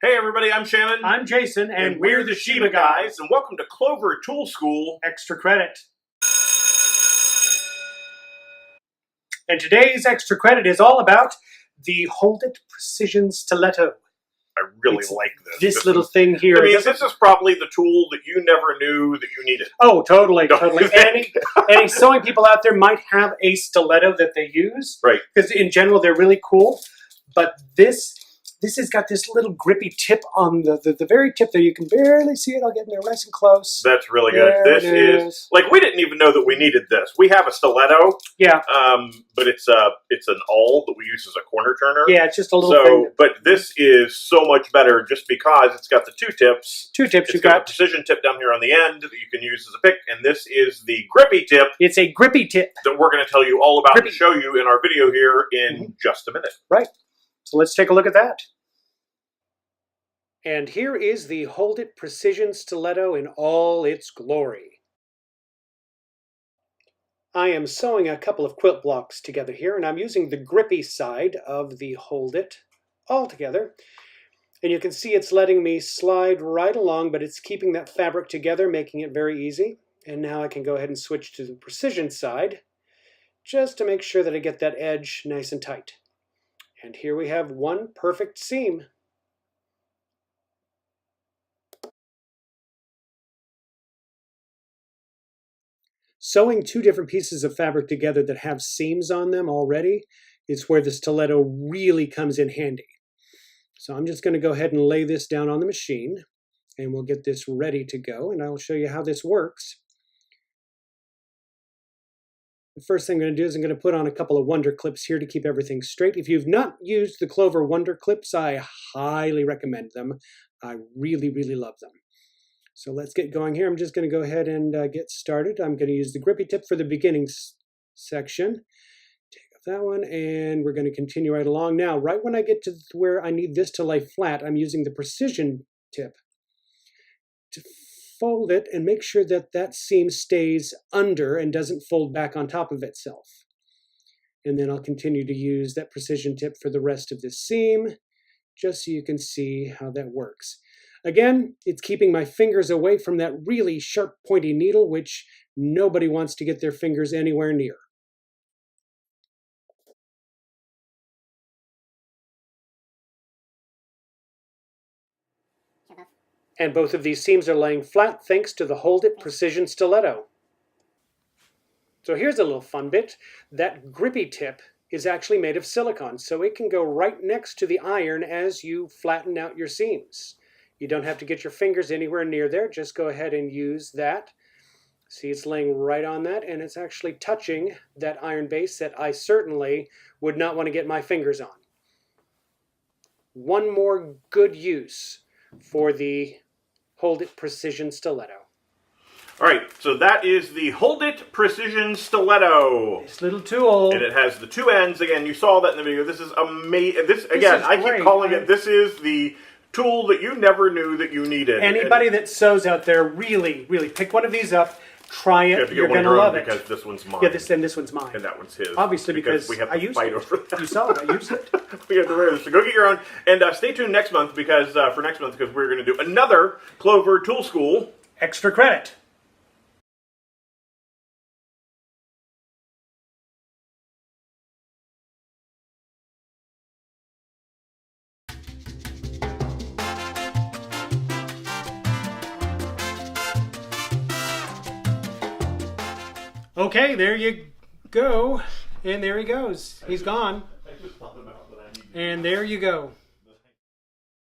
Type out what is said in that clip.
Hey everybody, I'm Shannon. I'm Jason, and we're the Shibaguyz, and welcome to Clover Tool School. Extra credit. And today's extra credit is all about the Hold It Precision Stiletto. I really like this. This little thing here. I mean, this is probably the tool that you never knew that you needed. Oh, totally. Any sewing people out there might have a stiletto that they use. Right. Because in general, they're really cool. But this has got this little grippy tip on the very tip there. You can barely see it. I'll get in there nice and close. That's really good. This is like, we didn't even know that we needed this. We have a stiletto. Yeah. But it's an awl that we use as a corner turner. Yeah, it's just a little thing. But this is so much better just because it's got the two tips. Two tips. It's got a precision tip down here on the end that you can use as a pick, and this is the grippy tip. It's a grippy tip that we're going to tell you all about and show you in our video here in just a minute. Right. So let's take a look at that. And here is the Hold It Precision Stiletto in all its glory. I am sewing a couple of quilt blocks together here, and I'm using the grippy side of the Hold It all together. And you can see it's letting me slide right along, but it's keeping that fabric together, making it very easy. And now I can go ahead and switch to the precision side, just to make sure that I get that edge nice and tight. And here we have one perfect seam. Sewing two different pieces of fabric together that have seams on them already is where the stiletto really comes in handy. So I'm just going to go ahead and lay this down on the machine, and we'll get this ready to go, and I'll show you how this works. The first thing I'm going to do is I'm going to put on a couple of Wonder Clips here to keep everything straight. If you've not used the Clover Wonder Clips, I highly recommend them. I really, really love them. So let's get going here. I'm just going to go ahead and get started. I'm going to use the grippy tip for the beginning section. Take off that one, and we're going to continue right along. Now, right when I get to where I need this to lay flat, I'm using the precision tip to fold it and make sure that that seam stays under and doesn't fold back on top of itself. And then I'll continue to use that precision tip for the rest of this seam, just so you can see how that works. Again, it's keeping my fingers away from that really sharp, pointy needle, which nobody wants to get their fingers anywhere near. And both of these seams are laying flat thanks to the Hold It Precision Stiletto. So here's a little fun bit. That grippy tip is actually made of silicone, so it can go right next to the iron as you flatten out your seams. You don't have to get your fingers anywhere near there. Just go ahead and use that. See, it's laying right on that, and it's actually touching that iron base that I certainly would not want to get my fingers on. One more good use for the Hold It Precision Stiletto. All right, so that is the Hold It Precision Stiletto. This little tool. And it has the two ends. Again, you saw that in the video. This is amazing. I keep calling it, this is the tool that you never knew that you needed. Anybody that sews out there, really, really pick one of these up. Try it. You're going to love it. Because this one's mine. Yeah, this one's mine. And that one's his. Obviously, because we have to fight over that. You saw it. I used it. We have to wear this. So go get your own. And stay tuned next month because we're going to do another Clover Tool School. Extra credit. Okay, there you go. And there he goes. He's gone. And there you go.